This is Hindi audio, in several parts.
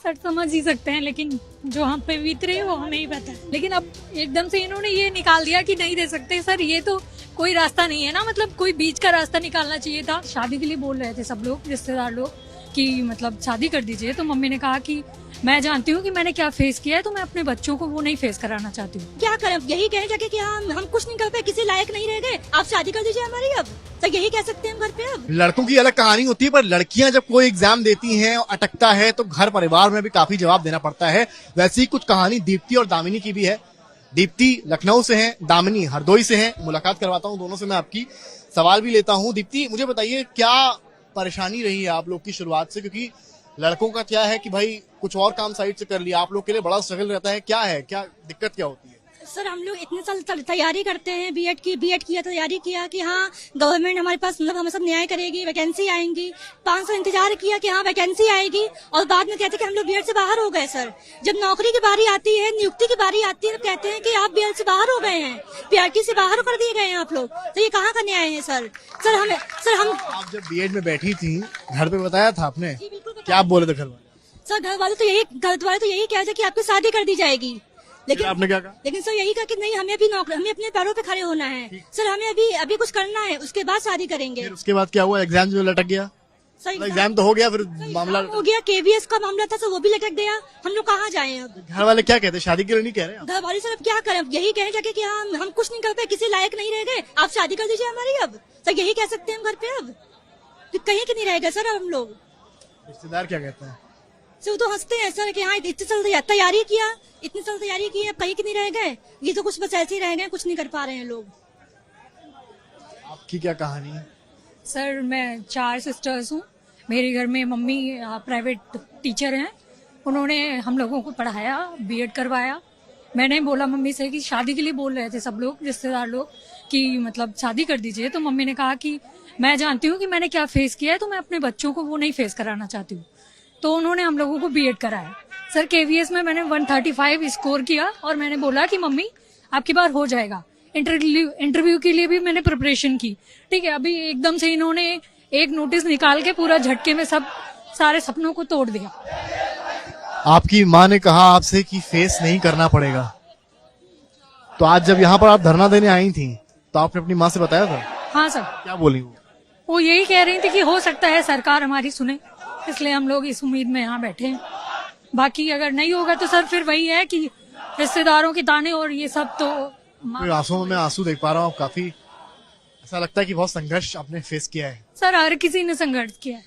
सर समझ ही सकते हैं, लेकिन जो हम पे बीत रही है वो हमें ही पता है। लेकिन अब एकदम से इन्होंने ये निकाल दिया कि नहीं दे सकते। सर ये तो कोई रास्ता नहीं है ना, मतलब कोई बीच का रास्ता निकालना चाहिए था। शादी के लिए बोल रहे थे सब लोग, रिश्तेदार लोग, कि मतलब शादी कर दीजिए। तो मम्मी ने कहा कि मैं जानती हूँ कि मैंने क्या फेस किया है, तो मैं अपने बच्चों को वो नहीं फेस कराना चाहती हूँ। क्या करें, यही कह जाके कि हम कुछ नहीं कर पाए, किसी लायक नहीं रह गए, आप शादी कर दीजिए हमारी। अब तो यही कह सकते हैं हम घर पे। अब लड़कों की अलग कहानी होती है, पर लड़कियां जब कोई एग्जाम देती हैं और अटकता है तो घर परिवार में भी काफी जवाब देना पड़ता है। वैसी ही कुछ कहानी दीप्ति और दामिनी की भी है। दीप्ति लखनऊ से है, दामिनी हरदोई से है। मुलाकात करवाता हूँ दोनों से, मैं आपकी सवाल भी लेता हूँ। दीप्ति, मुझे बताइए क्या परेशानी रही है आप लोग की शुरुआत से, क्योंकि लड़कों का क्या है कि भाई कुछ और काम साइड से कर लिया, आप लोग के लिए बड़ा स्ट्रगल रहता है। क्या है, क्या दिक्कत क्या होती है? सर हम लोग इतने साल तैयारी करते हैं, बीएड किया, तैयारी किया कि हाँ गवर्नमेंट हमारे पास मतलब हमें सब न्याय करेगी, वैकेंसी आएंगी। 5 साल इंतजार किया कि हाँ वैकेंसी आएगी, और बाद में कहते हैं कि हम लोग बीएड से बाहर हो गए। सर जब नौकरी की बारी आती है, नियुक्ति की बारी आती है, तो कहते हैं कि आप बीएड से बाहर हो गए हैं, पीआरटी से बाहर कर दिए गए हैं आप लोग। तो ये कहाँ का न्याय है सर? हम आप जब बीएड में बैठी थी, घर पे बताया था आपने? जी, बिल्कुल बताया। क्या आप बोले थे घर वाले? सर घर वाले तो यही कह रहे थे कि आपकी शादी कर दी जाएगी। फिर आपने क्या कहा? लेकिन सर यही कहा कि नहीं, हमें अपने पैरों पे खड़े होना है सर, हमें अभी कुछ करना है, उसके बाद शादी करेंगे। फिर उसके बाद क्या हुआ? एग्जाम जो लटक गया? सर एग्जाम तो हो गया, फिर मामला हो गया, केवीएस का मामला था सर, वो भी लटक गया। हम लोग कहाँ जाए अब? घर वाले क्या कहते? शादी के लिए नहीं कह रहे? घर वाले सर अब क्या करें, यही कह जाके कि हम कुछ नहीं कर पाए, किसी लायक नहीं रह गए, आप शादी कर दीजिए हमारी। अब सर यही कह सकते हैं हम घर पे। अब तो कहीं के नहीं रह गए सर हम लोग। रिश्तेदार क्या कहते हैं? सर वो तो हंसते हैं सर कि हाँ इतने साल तैयारी किया, अब कहीं के नहीं रह गए, ये तो कुछ बस ऐसे ही रह गए, कुछ नहीं कर पा रहे हैं लोग। आपकी क्या कहानी है? सर मैं 4 सिस्टर्स हूँ। मेरे घर में मम्मी प्राइवेट टीचर हैं, उन्होंने हम लोगों को पढ़ाया, बीएड करवाया। मैंने बोला मम्मी से कि शादी के लिए बोल रहे थे सब लोग, रिश्तेदार लोग, कि मतलब शादी कर दीजिए। तो मम्मी ने कहा कि मैं जानती हूँ कि मैंने क्या फेस किया है, तो मैं अपने बच्चों को वो नहीं फेस कराना चाहती हूँ। तो उन्होंने हम लोगों को बीएड कराया। सर केवीएस में मैंने 135 स्कोर किया, और मैंने बोला कि मम्मी आपकी बार हो जाएगा। इंटरव्यू के लिए भी मैंने प्रिपरेशन की, ठीक है। अभी एकदम से इन्होंने एक नोटिस निकाल के पूरा झटके में सारे सपनों को तोड़ दिया। आपकी माँ ने कहा आपसे कि फेस नहीं करना पड़ेगा, तो आज जब यहाँ पर आप धरना देने आई थी तो आपने अपनी माँ से बताया था? हाँ सर। क्या बोली वो? यही कह रही थी कि हो सकता है सरकार हमारी सुने, इसलिए हम लोग इस उम्मीद में यहाँ बैठे हैं। बाकी अगर नहीं होगा तो सर फिर वही है कि रिश्तेदारों के ताने और ये सब। तो आंसुओं में आंसू देख पा रहा हूँ, काफी ऐसा लगता है कि बहुत संघर्ष आपने फेस किया है। सर हर किसी ने संघर्ष किया है।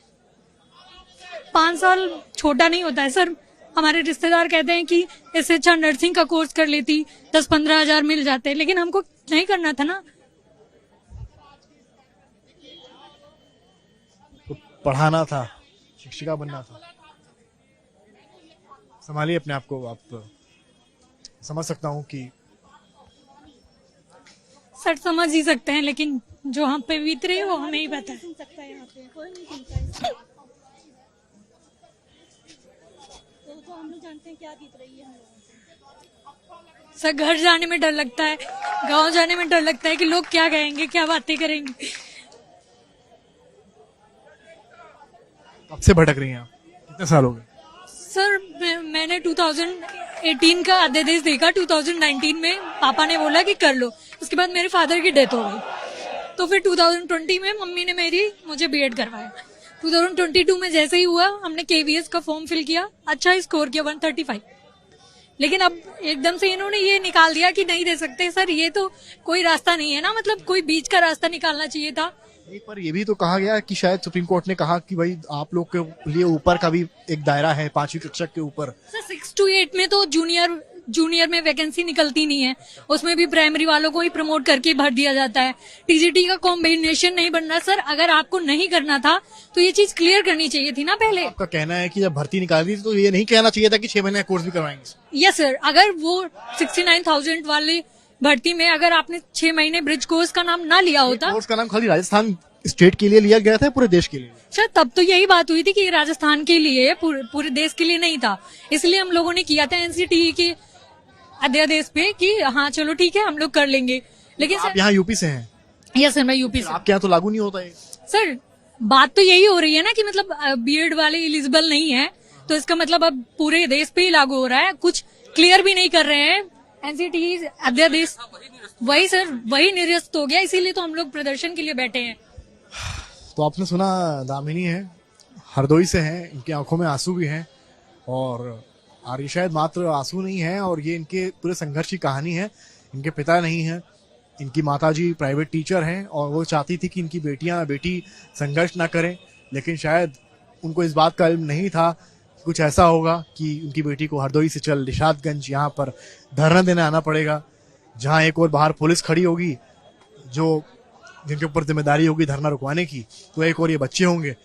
5 साल छोटा नहीं होता है सर। हमारे रिश्तेदार कहते हैं कि इससे अच्छा नर्सिंग का कोर्स कर लेती, 10-15 हजार मिल जाते, लेकिन हमको नहीं करना था ना। तो पढ़ाना था, शिक्षिका बनना था। संभालिए अपने आप को। आप समझ सकता हूँ कि सर समझ ही सकते हैं, लेकिन जो हम पे बीत रही है वो हमें ही पता है। सुन सकता है यहाँ पे, कोई नहीं सुनता है। तो हम लोग जानते हैं क्या बीत रही है हम लोगों से। सर घर जाने में डर लगता है, गांव जाने में डर लगता है कि लोग क्या कहेंगे, क्या बातें करेंगे। कब से भटक रही हैं आप? कितने साल हो गए? सर मैंने 2018 का अध्यादेश देखा, 2019 में पापा ने बोला कि कर लो। उसके बाद मेरे फादर की डेथ हो गई, तो फिर 2020 में मम्मी ने मुझे बीएड करवाया। 2022 में जैसे ही हुआ, हमने केवीएस का फॉर्म फिल किया, अच्छा स्कोर किया 135। लेकिन अब एकदम से इन्होंने ये निकाल दिया कि नहीं दे सकते। सर ये तो कोई रास्ता नहीं है ना, मतलब कोई बीच का रास्ता निकालना चाहिए था। एक बार ये भी तो कहा गया कि शायद सुप्रीम कोर्ट ने कहा कि भाई आप लोग के लिए ऊपर का भी एक दायरा है, 5वीं कक्षा के ऊपर। सर 6 to 8 में तो जूनियर में वैकेंसी निकलती नहीं है, उसमें भी प्राइमरी वालों को ही प्रमोट करके भर दिया जाता है। टीजीटी का कॉम्बिनेशन नहीं बनना। सर अगर आपको नहीं करना था तो ये चीज क्लियर करनी चाहिए थी ना पहले। आपका कहना है कि जब भर्ती निकाली थी तो ये नहीं कहना चाहिए था कि 6 महीने का कोर्स भी करवाएंगे? यस सर, अगर वो 69,000 वाले भर्ती में अगर आपने 6 महीने ब्रिज कोर्स का नाम ना लिया होता। कोर्स का नाम खाली राजस्थान स्टेट के लिए लिया गया था, पूरे देश के लिए? सर तब तो यही बात हुई थी कि राजस्थान के लिए, पूरे देश के लिए नहीं था, इसलिए हम लोगों ने किया था एनसीटीई के अध्यादेश पे कि हाँ चलो ठीक है हम लोग कर लेंगे। लेकिन आप यहाँ यूपी से हैं? यस सर मैं यूपी से। आपके यहाँ तो लागू नहीं होता है? सर बात तो यही हो रही है ना कि मतलब बीएड वाले एलिजिबल नहीं है, तो इसका मतलब अब पूरे देश पे ही लागू हो रहा है, कुछ क्लियर भी नहीं कर रहे हैं। एनसीटी अध्यादेश वही सर, वही निरस्त हो गया, इसीलिए तो हम लोग प्रदर्शन के लिए बैठे हैं। तो आपने सुना, दामिनी है, हरदोई से हैं, इनकी आंखों में आंसू भी हैं और ये शायद मात्र आंसू नहीं है, और ये इनके पूरे संघर्ष की कहानी है। इनके पिता नहीं है, इनकी माताजी प्राइवेट टीचर हैं और वो चाहती थी कि इनकी बेटी संघर्ष ना करें, लेकिन शायद उनको इस बात का इल्म नहीं था कि कुछ ऐसा होगा कि उनकी बेटी को हरदोई से चल निशादगंज यहाँ पर धरना देने आना पड़ेगा, जहाँ एक और बाहर पुलिस खड़ी होगी जो जिनके ऊपर जिम्मेदारी होगी धरना रुकवाने की, तो एक और ये बच्चे होंगे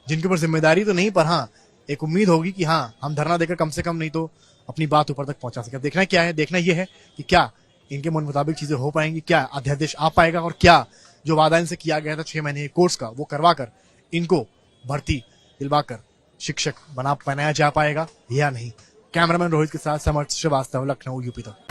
जिनके ऊपर जिम्मेदारी तो नहीं, पर हाँ एक उम्मीद होगी कि हाँ हम धरना देकर कम से कम नहीं तो अपनी बात ऊपर तक पहुंचा सके। देखना क्या है, देखना यह है कि क्या इनके मन मुताबिक चीजें हो पाएंगी, क्या अध्यादेश आ पाएगा, और क्या जो वादा इनसे किया गया था 6 महीने के कोर्स का वो करवा कर इनको भर्ती दिलवाकर शिक्षक बनाया जा पाएगा या नहीं। कैमरामैन रोहित के साथ समर्थ श्रीवास्तव, लखनऊ, यूपी तक।